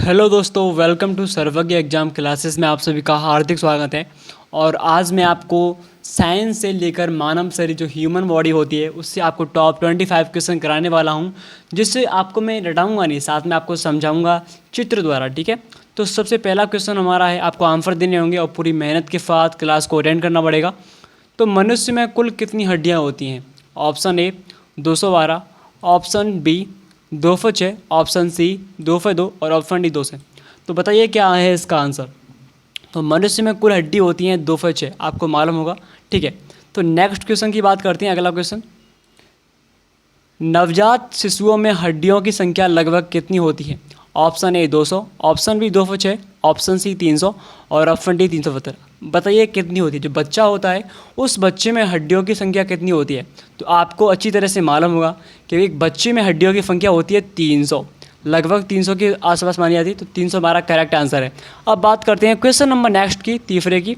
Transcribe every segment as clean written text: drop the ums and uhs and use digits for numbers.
Hello दोस्तों, welcome to सर्वज्ञ exam classes में आप सभी का हार्दिक स्वागत है। और आज मैं आपको साइंस से लेकर मानव शरीर जो ह्यूमन बॉडी होती है उससे आपको टॉप 25 क्वेश्चन कराने वाला हूं, जिससे आपको मैं रटाऊंगा नहीं, साथ में आपको समझाऊंगा चित्र द्वारा। ठीक है, तो सबसे पहला क्वेश्चन हमारा है, आपको आंसर देने होंगे और पूरी मेहनत के साथ क्लास को अटेंड करना पड़ेगा। तो मनुष्य में कुल कितनी हड्डियाँ होती हैं? Option A 212, option B 206, option C 202 और ऑप्शन डी 200। तो बताइए क्या है इसका आंसर। तो मनुष्य में कुल हड्डी होती हैं 206, आपको मालूम होगा। ठीक है, तो नेक्स्ट क्वेश्चन की बात करते हैं। अगला क्वेश्चन, नवजात शिशुओं में हड्डियों की संख्या लगभग कितनी होती है? Option A 200, option B 206, option C 300 और ऑप्शन डी 372। बताइए कितनी होती है? जो बच्चा होता है उस बच्चे में हड्डियों की संख्या कितनी होती है? तो आपको अच्छी तरह से मालूम होगा कि एक बच्चे में हड्डियों की संख्या होती है 300, लगभग 300 के आसपास मानी जाती है। तो 300 हमारा करेक्ट आंसर है। अब बात करते हैं क्वेश्चन नंबर नेक्स्ट की, तीसरे की।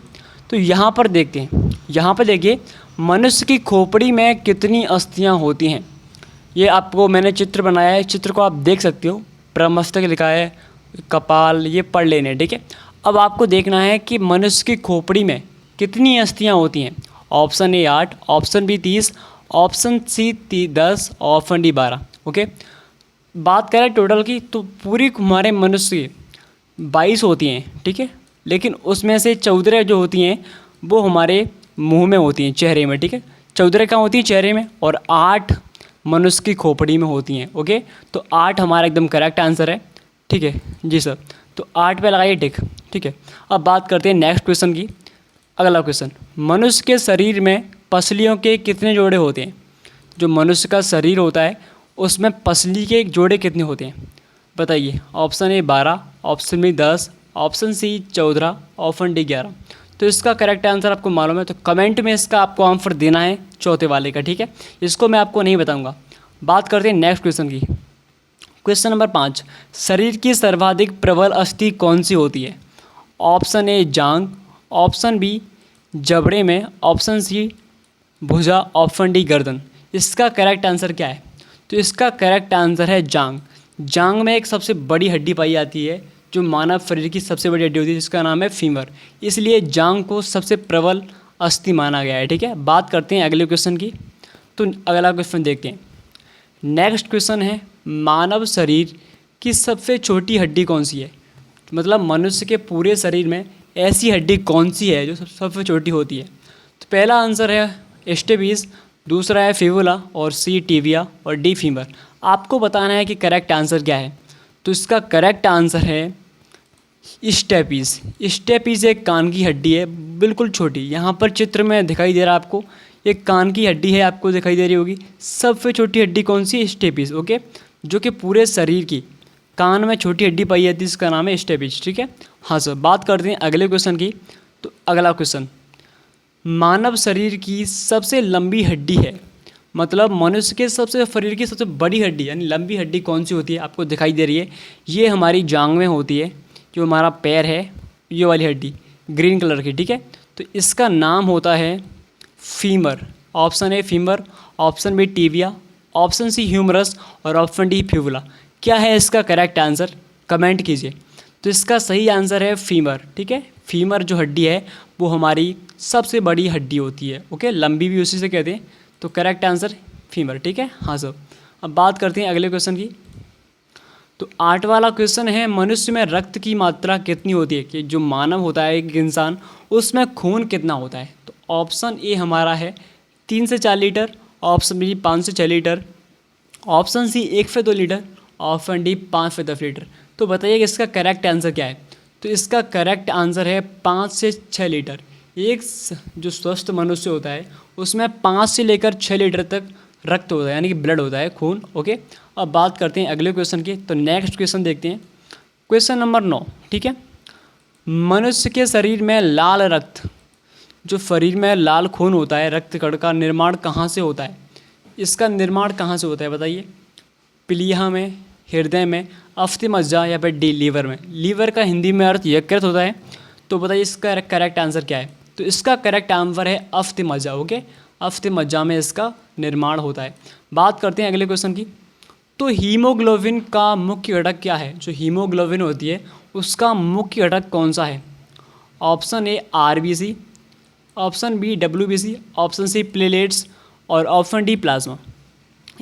तो यहाँ पर देखते हैं, यहाँ पर देखिए मनुष्य की खोपड़ी में कितनी अस्थियाँ होती हैं। ये आपको मैंने चित्र बनाया है, चित्र को आप देख सकते हो। प्रमस्तक लिखा है, कपाल, ये पढ़ लेने। ठीक है, अब आपको देखना है कि मनुष्य की खोपड़ी में कितनी अस्थियाँ होती हैं। Option A 8, option B 30, option C 10, option D 12। Okay, बात करें टोटल की तो पूरी हमारे मनुष्य की 22 होती हैं। ठीक है, लेकिन उसमें से 14 जो होती हैं वो हमारे मुंह में होती हैं, चेहरे में। ठीक है, 14 कहाँ होती हैं? चेहरे में। और 8 मनुष्य की खोपड़ी में होती हैं। ओके, तो 8 हमारा एकदम करेक्ट आंसर है। ठीक है जी सर, तो 8 पे लगाइए टिक। ठीक है, अब बात करते हैं नेक्स्ट क्वेश्चन की। अगला क्वेश्चन, मनुष्य के शरीर में पसलियों के कितने जोड़े होते हैं? जो मनुष्य का शरीर होता है उसमें पसली के जोड़े कितने होते हैं? बताइए। Option A 12, option B 10, option C 14, option D 11। तो इसका करेक्ट आंसर आपको मालूम है तो कमेंट में इसका आपको आंसर देना है, चौथे वाले का। ठीक है, इसको मैं आपको नहीं बताऊंगा। बात करते हैं नेक्स्ट क्वेश्चन की। क्वेश्चन नंबर 5, शरीर की सर्वाधिक प्रबल अस्थि कौन सी होती है? ऑप्शन ए जांग, ऑप्शन बी जबड़े में, ऑप्शन सी भुजा, ऑप्शन डी गर्दन। इसका करेक्ट आंसर क्या है? तो इसका करेक्ट आंसर है जांग। जांग में एक सबसे बड़ी हड्डी पाई जाती है, जो मानव शरीर की सबसे बड़ी हड्डी होती है, जिसका नाम है फीमर। इसलिए जांग को सबसे प्रबल अस्थि माना गया है। ठीक है, बात करते हैं अगले क्वेश्चन की। तो अगला क्वेश्चन देखते हैं। नेक्स्ट क्वेश्चन है, मानव शरीर की सबसे छोटी हड्डी कौन सी है? मतलब मनुष्य के पूरे शरीर में ऐसी हड्डी कौन सी है जो सबसे छोटी होती है? तो पहला आंसर है स्टेपीज, दूसरा है फिबुला और सी टिबिया और डी फीमर। आपको बताना है कि करेक्ट आंसर क्या है। तो इसका करेक्ट आंसर है स्टेपीज। स्टेपीज एक कान की हड्डी है, बिल्कुल छोटी। यहाँ पर चित्र में दिखाई दे रहा है आपको, एक कान की हड्डी है, आपको दिखाई दे रही होगी। सबसे छोटी हड्डी कौन सी? स्टेपीज। ओके, जो कि पूरे शरीर की कान में छोटी हड्डी पाई जाती है, इसका नाम है स्टेपीज। ठीक है, हाँ सर। बात करते हैं अगले क्वेश्चन की। तो अगला क्वेश्चन, मानव शरीर की सबसे लंबी हड्डी है, मतलब मनुष्य के सबसे शरीर की सबसे बड़ी हड्डी यानी लंबी हड्डी कौन सी होती है? आपको दिखाई दे रही है, ये हमारी जांग में होती है, जो हमारा पैर है, ये वाली हड्डी ग्रीन कलर की। ठीक है, तो इसका नाम होता है femur. Option A femur, option B tibia, option C humerus और ऑप्शन डी फ्यूबुला। क्या है इसका करेक्ट आंसर? कमेंट कीजिए। तो इसका सही आंसर है फीमर। ठीक है, फीमर जो हड्डी है वो हमारी सबसे बड़ी हड्डी होती है। ओके, लंबी भी उसी से कहते हैं। तो करेक्ट आंसर फीमर। ठीक है, हाँ सर। अब बात करते हैं अगले क्वेश्चन की। तो 8 वाला क्वेश्चन है, मनुष्य में रक्त की मात्रा कितनी होती है? कि जो मानव होता है, एक इंसान, उसमें खून कितना होता है? तो ऑप्शन ए हमारा है 3 से 4 लीटर, ऑप्शन बी 5 से 6 लीटर, ऑप्शन सी 1 से 2 लीटर, ऑप्शन डी 5 से 10 लीटर। तो बताइए कि इसका करेक्ट आंसर क्या है? तो इसका करेक्ट आंसर है 5 से 6 लीटर। एक जो स्वस्थ मनुष्य होता है उसमें 5 से लेकर 6 लीटर तक रक्त होता है, यानी कि ब्लड होता है, खून। ओके, अब बात करते हैं अगले क्वेश्चन की। तो नेक्स्ट क्वेश्चन देखते हैं, क्वेश्चन नंबर 9। ठीक है, मनुष्य के शरीर में लाल रक्त, जो शरीर में लाल खून होता है, रक्त कण का निर्माण कहाँ से होता है? इसका निर्माण कहाँ से होता है बताइए? प्लीहा में, हृदय में, अस्थि मज्जा या फिर डी लीवर में। लीवर का हिंदी में अर्थ यकृत होता है। तो बताइए इसका करेक्ट आंसर क्या है? तो इसका करेक्ट आंसर है अस्थि मज्जा। ओके, अस्थि मज्जा में इसका निर्माण होता है। बात करते हैं अगले क्वेश्चन की। तो हीमोग्लोबिन का मुख्य घटक क्या है? जो हीमोग्लोबिन होती है उसका मुख्य घटक कौन सा है? Option A RBC, option B WBC, option C platelets और ऑप्शन डी प्लाज्मा।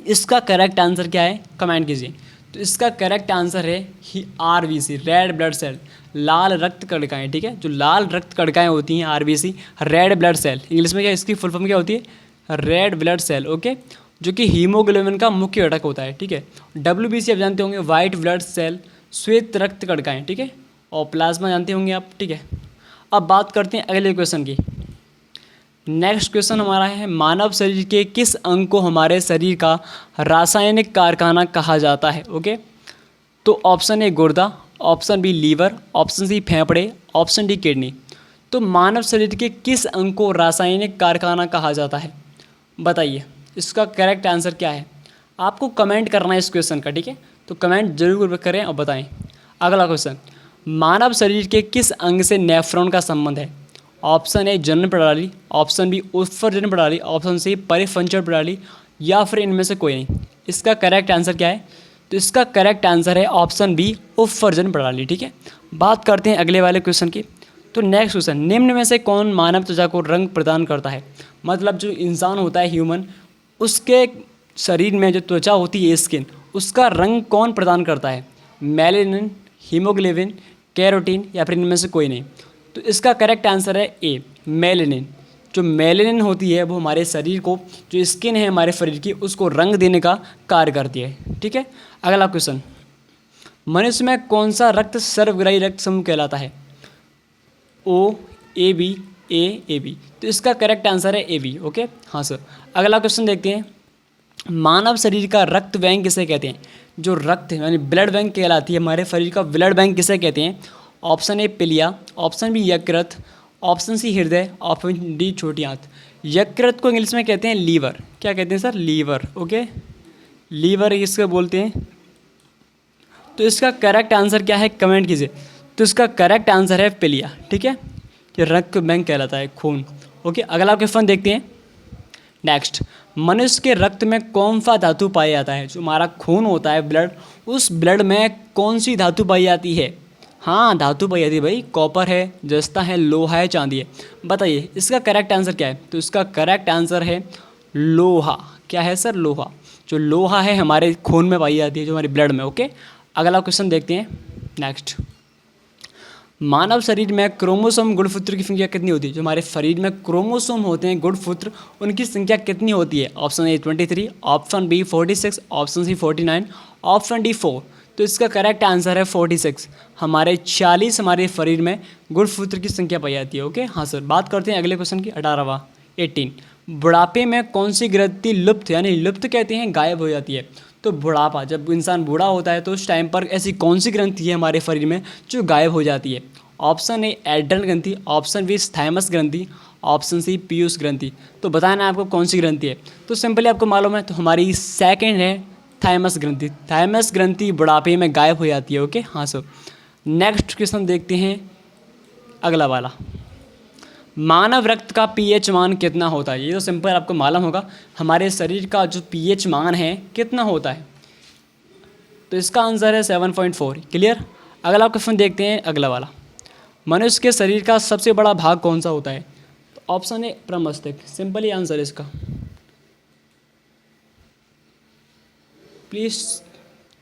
इसका करेक्ट आंसर क्या है? कमेंट कीजिए। तो इसका करेक्ट आंसर है ही आरबीसी, रेड ब्लड सेल, लाल रक्त कणिकाएं। ठीक है, जो लाल रक्त कणिकाएं होती हैं RBC, red blood cell, English में क्या इसकी फुल फॉर्म क्या होती है? Red blood cell. ओके, जो कि हीमोग्लोबिन का मुख्य घटक होता है। ठीक है, डब्ल्यूबीसी आप जानते होंगे, वाइट ब्लड सेल, श्वेत रक्त कणिकाएं। ठीक है, और प्लाज्मा जानते होंगे आप। ठीक है, अब बात करते हैं अगले क्वेश्चन की। नेक्स्ट क्वेश्चन हमारा है, मानव शरीर के किस अंग को हमारे शरीर का रासायनिक कारखाना कहा जाता है? ओके, तो ऑप्शन ए गुर्दा, option B liver, option C फेफड़े, ऑप्शन डी किडनी। तो मानव शरीर के किस अंग को रासायनिक कारखाना कहा जाता है? बताइए इसका करेक्ट आंसर क्या है? आपको कमेंट करना है इस क्वेश्चन का। ठीक है, तो कमेंट जरूर करें और बताएं। अगला क्वेश्चन, मानव शरीर के किस अंग से नेफ्रॉन का संबंध है? ऑप्शन ए जनन प्रणाली, ऑप्शन बी उत्सर्जन प्रणाली, ऑप्शन सी परिसंचरण प्रणाली, या फिर इनमें से कोई नहीं। इसका करेक्ट आंसर क्या है? तो इसका करेक्ट आंसर है ऑप्शन बी उत्सर्जन प्रणाली। ठीक है, बात करते हैं अगले वाले क्वेश्चन की। तो नेक्स्ट क्वेश्चन, निम्न में से कौन मानव त्वचा को रंग प्रदान करता है? मतलब जो इंसान होता है ह्यूमन, उसके शरीर में जो त्वचा होती है स्किन, उसका रंग कौन प्रदान करता है? मेलेनिन, हीमोग्लोबिन, कैरोटीन, या फिर इनमें से कोई नहीं। तो इसका करेक्ट आंसर है ए मेलेनिन। जो मेलेनिन होती है वो हमारे शरीर को, जो स्किन है हमारे शरीर की, उसको रंग देने का कार्य करती है। ठीक है, अगला क्वेश्चन, मनुष्य में कौन सा रक्त सर्वग्राही रक्त समूह कहलाता है? ओ, ए बी, ए बी। तो इसका करेक्ट आंसर है ए बी। ओके, हाँ सर। अगला क्वेश्चन देखते हैं, मानव शरीर का रक्त बैंक किसे कहते हैं? जो रक्त है यानी ब्लड बैंक कहलाती है, हमारे शरीर का ब्लड बैंक किसे कहते हैं? ऑप्शन ए पिलिया, ऑप्शन बी यकृत, ऑप्शन सी हृदय, ऑप्शन डी छोटी आंत। यकृत को इंग्लिश में कहते हैं लीवर। क्या कहते हैं सर? लीवर। ओके, लीवर इसको बोलते हैं। तो इसका करेक्ट आंसर क्या है? कमेंट कीजिए। तो इसका करेक्ट आंसर है पिलिया। ठीक है, ये रक्त बैंक कहलाता है, खून। ओके, अगला क्वेश्चन देखते हैं। नेक्स्ट, मनुष्य के रक्त में कौन सा धातु पाया जाता है? जो हमारा खून होता है ब्लड, उस ब्लड में कौन सी धातु पाई जाती है? हाँ, धातु पाई जाती है भाई, कॉपर है, जस्ता है, लोहा है, चांदी है। बताइए इसका करेक्ट आंसर क्या है? तो इसका करेक्ट आंसर है लोहा। क्या है सर? लोहा। जो लोहा है हमारे खून में पाई जाती है, जो हमारे ब्लड में। ओके, अगला क्वेश्चन देखते हैं। नेक्स्ट, मानव शरीर में क्रोमोसोम गुणसूत्र की संख्या कितनी होती है? जो हमारे शरीर में क्रोमोसोम होते हैं गुणसूत्र, उनकी संख्या कितनी होती है? Option A 23, option B 46, option C 49, option D 4। तो इसका करेक्ट आंसर है 46। हमारे 40 हमारे शरीर में गुणसूत्र की संख्या पाई जाती है। ओके, हाँ सर। बात करते हैं अगले क्वेश्चन की, 18वां 18, बुढ़ापे में कौन सी ग्रंथि लुप्त यानी लुप्त कहते हैं गायब हो जाती है? तो बुढ़ापा, जब इंसान बूढ़ा होता है तो उस टाइम पर ऐसी कौन सी ग्रंथि है हमारे शरीर में जो गायब हो जाती है? ऑप्शन ए एड्रल ग्रंथि, ऑप्शन बी थाइमस ग्रंथि, ऑप्शन सी पीयूष ग्रंथि। तो बताना आपको कौन सी ग्रंथि है। तो सिंपली आपको मालूम है, तो हमारी सेकंड है थाइमस ग्रंथि। थाइमस ग्रंथि बुढ़ापे में गायब हो जाती है। ओके, हाँ सर। नेक्स्ट क्वेश्चन देखते हैं, अगला वाला, मानव रक्त का पीएच मान कितना होता है? ये तो सिंपल आपको मालूम होगा, हमारे शरीर का जो पीएच मान है कितना होता है? तो इसका आंसर है 7.4। क्लियर। अगला क्वेश्चन देखते हैं, अगला वाला, मनुष्य के शरीर का सबसे बड़ा भाग कौन सा होता है? तो ऑप्शन ए प्रमस्तक। सिंपल ही आंसर है इसका। प्लीज़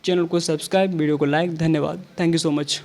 चैनल को सब्सक्राइब, वीडियो को लाइक। धन्यवाद, थैंक यू सो मच।